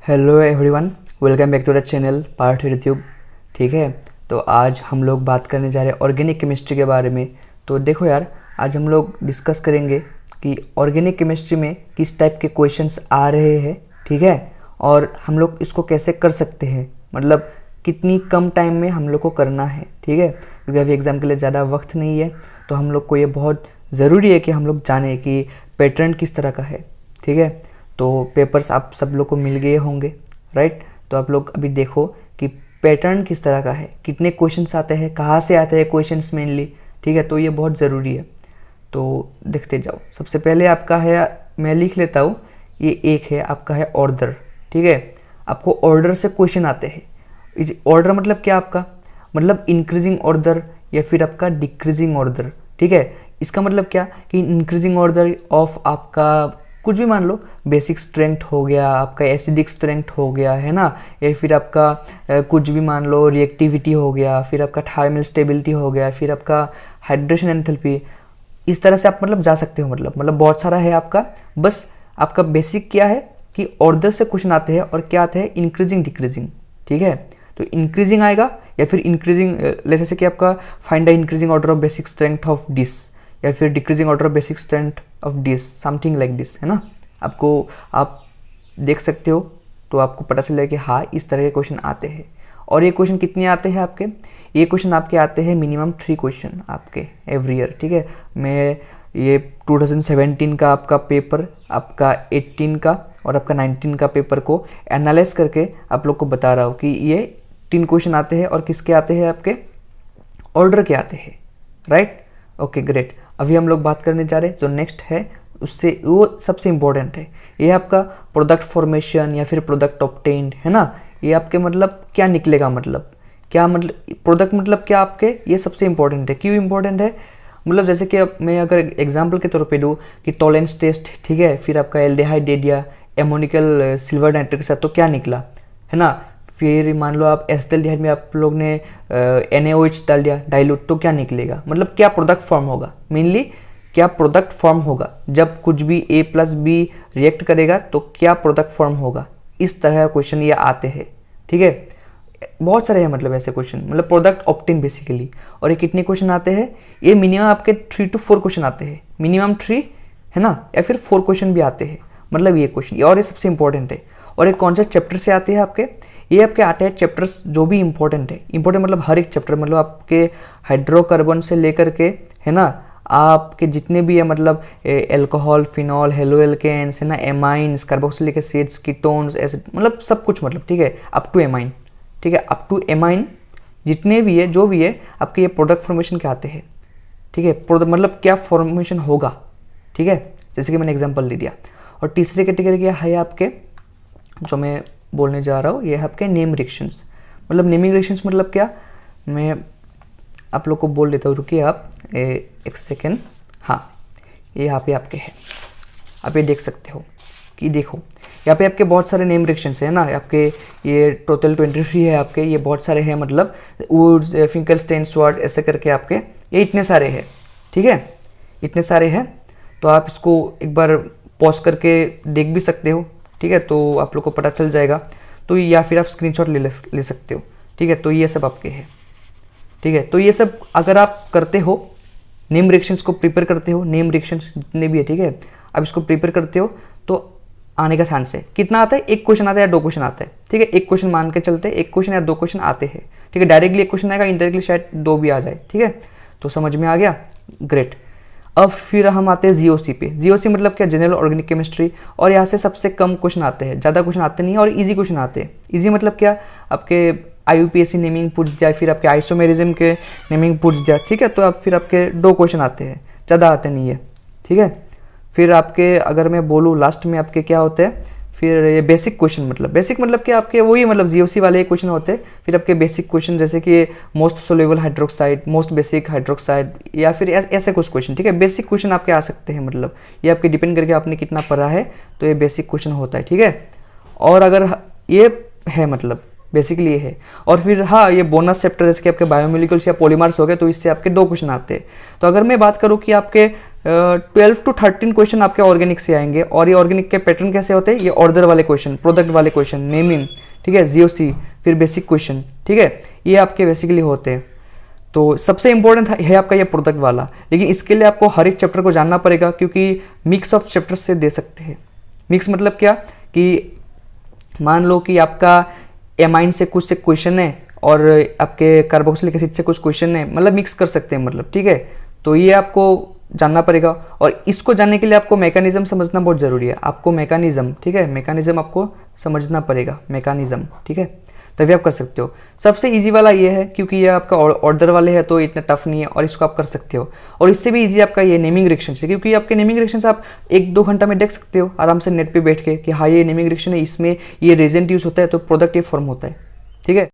Hello everyone, welcome back to the channel part YouTube. ठीक है, तो आज हम लोग बात करने जा रहे हैं ऑर्गेनिक केमिस्ट्री के बारे में। तो देखो यार, आज हम लोग डिस्कस करेंगे कि ऑर्गेनिक केमिस्ट्री में किस टाइप के क्वेश्चंस आ रहे हैं। ठीक है, और हम लोग इसको कैसे कर सकते हैं, मतलब कितनी कम टाइम में हम लोग को करना है। ठीक है, क्योंकि अभी एग्ज़ाम के लिए ज़्यादा वक्त नहीं है, तो हम लोग को ये बहुत ज़रूरी है कि हम लोग जाने कि पैटर्न किस तरह का है। ठीक है, तो पेपर्स आप सब लोग को मिल गए होंगे, राइट। तो आप लोग अभी देखो कि पैटर्न किस तरह का है, कितने क्वेश्चंस आते हैं, कहाँ से आते हैं क्वेश्चंस मेनली। ठीक है, तो ये बहुत ज़रूरी है, तो देखते जाओ। सबसे पहले आपका है, मैं लिख लेता हूँ, ये एक है आपका है ऑर्डर। ठीक है, आपको ऑर्डर से क्वेश्चन आते हैं। ऑर्डर मतलब क्या आपका, मतलब इंक्रीजिंग ऑर्डर या फिर आपका डिक्रीजिंग ऑर्डर। ठीक है, इसका मतलब क्या कि इंक्रीजिंग ऑर्डर ऑफ आपका कुछ भी मान लो, बेसिक स्ट्रेंथ हो गया, आपका एसिडिक स्ट्रेंथ हो गया, है ना, या फिर आपका कुछ भी मान लो रिएक्टिविटी हो गया, फिर आपका थर्मल स्टेबिलिटी हो गया, फिर आपका हाइड्रेशन एंथैल्पी। इस तरह से आप मतलब जा सकते हो, मतलब बहुत सारा है आपका। बस आपका बेसिक क्या है कि ऑर्डर से क्वेश्चन आते हैं, और क्या आते हैं, इंक्रीजिंग डिक्रीजिंग। ठीक है, तो इंक्रीजिंग आएगा या फिर इंक्रीजिंग, जैसे कि आपका find the increasing order of basic strength of this, या फिर decreasing order of basic strength of this, something like this, है ना। आपको आप देख सकते हो, तो आपको पता चल जाए कि हाँ, इस तरह के क्वेश्चन आते हैं। और ये क्वेश्चन कितने आते हैं आपके, ये क्वेश्चन आपके आते हैं मिनिमम 3 क्वेश्चन आपके एवरी ईयर। ठीक है, मैं ये 2017 का आपका पेपर, आपका 18 का और आपका 19 का पेपर को एनालाइज करके आप लोग को बता रहा हूँ कि ये 3 क्वेश्चन आते हैं, और किसके आते हैं, आपके ऑर्डर के आते हैं, राइट। ओके ग्रेट, अभी हम लोग बात करने जा रहे हैं जो नेक्स्ट है, उससे वो सबसे इम्पोर्टेंट है। ये आपका प्रोडक्ट फॉर्मेशन या फिर प्रोडक्ट ऑब्टेन्ड, है ना। ये आपके मतलब क्या निकलेगा, मतलब क्या, मतलब प्रोडक्ट मतलब क्या आपके, ये सबसे इंपॉर्टेंट है। क्यों इंपॉर्टेंट है, मतलब जैसे कि मैं अगर एग्जांपल के तौर पे दूँ कि टॉलेंस टेस्ट, ठीक है, फिर आपका एल्डिहाइड दे दिया एमोनिकल सिल्वर नाइट्रेट के साथ, तो क्या निकला, है ना। फिर मान लो आप एसिटाल्डिहाइड में आप लोग ने NaOH डाल दिया डाइल्यूट, तो क्या निकलेगा, मतलब क्या प्रोडक्ट फॉर्म होगा, मेनली क्या प्रोडक्ट फॉर्म होगा। जब कुछ भी A+B रिएक्ट करेगा तो क्या प्रोडक्ट फॉर्म होगा, इस तरह का क्वेश्चन ये आते हैं। ठीक है, बहुत सारे हैं मतलब ऐसे क्वेश्चन, मतलब प्रोडक्ट ऑब्टेन बेसिकली। और ये कितने क्वेश्चन आते हैं, ये मिनिमम आपके 3 to 4 क्वेश्चन आते हैं, मिनिमम 3, है ना, या फिर 4 क्वेश्चन भी आते हैं, मतलब ये क्वेश्चन। और ये सबसे इंपॉर्टेंट है। और ये कौन से चैप्टर से आते हैं आपके, ये आपके आते हैं चैप्टर्स जो भी इंपॉर्टेंट है। इंपॉर्टेंट मतलब हर एक चैप्टर, मतलब आपके हाइड्रोकार्बन से लेकर के, है ना, आपके जितने भी है, मतलब एल्कोहल, फिनॉल, हेलो एल्केन्स, है ना, amines, carboxylic acids, ketones, acid, मतलब सब कुछ, मतलब ठीक है, अप टू एमाइन। ठीक है, अप टू एमाइन जितने भी है, जो भी है आपके, ये प्रोडक्ट फॉर्मेशन के आते हैं। ठीक है, प्रोडक्ट मतलब क्या फॉर्मेशन होगा। ठीक है, जैसे कि मैंने एग्जांपल दे दिया। और तीसरे कैटेगरी क्या है आपके, जो मैं बोलने जा रहा हूँ, ये है आपके नेम रिएक्शंस। मतलब नेमिंग रिएक्शंस मतलब क्या, मैं आप लोग को बोल देता हूँ, रुकिए आप एक सेकेंड। हाँ, ये यहाँ पे आपके है, आप ये देख सकते हो कि देखो यहाँ पे आपके बहुत सारे नेम रिएक्शंस है ना। आपके ये टोटल 23 है आपके, ये बहुत सारे हैं, मतलब वुड्स, फिंकलस्टेन, स्वार्ट्ज, ऐसे करके आपके ये इतने सारे हैं। ठीक है, इतने सारे हैं, तो आप इसको एक बार पॉज करके देख भी सकते हो। ठीक है, तो आप लोग को पता चल जाएगा, तो या फिर आप स्क्रीनशॉट ले सकते हो। ठीक है, तो ये सब आपके हैं। ठीक है, तो ये सब अगर आप करते हो, नेम रिएक्शंस को प्रिपेयर करते हो, नेम रिएक्शंस जितने भी है, ठीक है, आप इसको प्रिपेयर करते हो, तो आने का चांस है। कितना आता है, 1 क्वेश्चन आता है या 2 क्वेश्चन आता है। ठीक है, 1 क्वेश्चन मान के चलते, 1 क्वेश्चन या 2 क्वेश्चन आते हैं। ठीक है, डायरेक्टली 1 क्वेश्चन आएगा, इनडायरेक्टली शायद 2 भी आ जाए। ठीक है, तो समझ में आ गया, ग्रेट। अब फिर हम आते हैं जीओसी पे। जीओसी मतलब क्या, जनरल ऑर्गेनिक केमिस्ट्री। और यहाँ से सबसे कम क्वेश्चन आते हैं, ज़्यादा क्वेश्चन आते नहीं, और इजी क्वेश्चन आते हैं। इजी मतलब क्या, आपके IUPAC नेमिंग पूछ जाए, फिर आपके आइसोमेरिज्म के नेमिंग पूछ जाए। ठीक है, तो अब फिर आपके 2 क्वेश्चन आते हैं, ज़्यादा आते नहीं है। ठीक है, फिर आपके अगर मैं बोलूँ लास्ट में आपके क्या होते हैं, फिर ये बेसिक क्वेश्चन, बेसिक मतलब कि आपके वही, मतलब जीओसी वाले क्वेश्चन होते हैं। फिर आपके बेसिक क्वेश्चन, जैसे कि most soluble hydroxide, most basic hydroxide, या फिर ऐसे कुछ क्वेश्चन। ठीक है, बेसिक क्वेश्चन आपके आ सकते हैं, मतलब ये आपके डिपेंड करके आपने कितना पढ़ा है, तो ये बेसिक क्वेश्चन होता है। ठीक है, और अगर ये है, मतलब बेसिकली ये है। और फिर हाँ, ये बोनस चैप्टर जैसे कि आपके बायोमोलिक्यूल्स या पॉलीमर्स हो गए, तो इससे आपके 2 क्वेश्चन आते हैं। तो अगर मैं बात करूँ कि आपके 12 to 13 क्वेश्चन आपके ऑर्गेनिक से आएंगे। और ये ऑर्गेनिक के पैटर्न कैसे होते हैं, ये ऑर्डर वाले क्वेश्चन, प्रोडक्ट वाले क्वेश्चन, नेमिंग, ठीक है, जीओसी, फिर बेसिक क्वेश्चन, ठीक है, ये आपके बेसिकली होते हैं। तो सबसे इंपॉर्टेंट है आपका ये प्रोडक्ट वाला, लेकिन इसके लिए आपको हर एक चैप्टर को जानना पड़ेगा, क्योंकि मिक्स ऑफ चैप्टर्स से दे सकते हैं। मिक्स मतलब क्या कि मान लो कि आपका एमाइन से कुछ से क्वेश्चन है और आपके कार्बोक्सिलिक एसिड से कुछ क्वेश्चन है, मतलब मिक्स कर सकते हैं, मतलब ठीक है। तो ये आपको जानना पड़ेगा, और इसको जानने के लिए आपको मैकेनिज्म समझना बहुत ज़रूरी है। आपको मैकेनिज्म, ठीक है, मैकेनिज्म आपको समझना पड़ेगा, मैकेनिज्म, ठीक है, तभी आप कर सकते हो। सबसे इजी वाला ये है, क्योंकि ये आपका ऑर्डर वाले है तो इतना टफ नहीं है, और इसको आप कर सकते हो। और इससे भी इजी आपका ये नेमिंग रिएक्शन है, क्योंकि आपके नेमिंग रिएक्शन आप 1-2 घंटा में देख सकते हो आराम से नेट पे बैठ के कि हाँ ये नेमिंग रिएक्शन है, इसमें ये रेजेंट यूज होता है तो प्रोडक्ट ये फॉर्म होता है, ठीक है।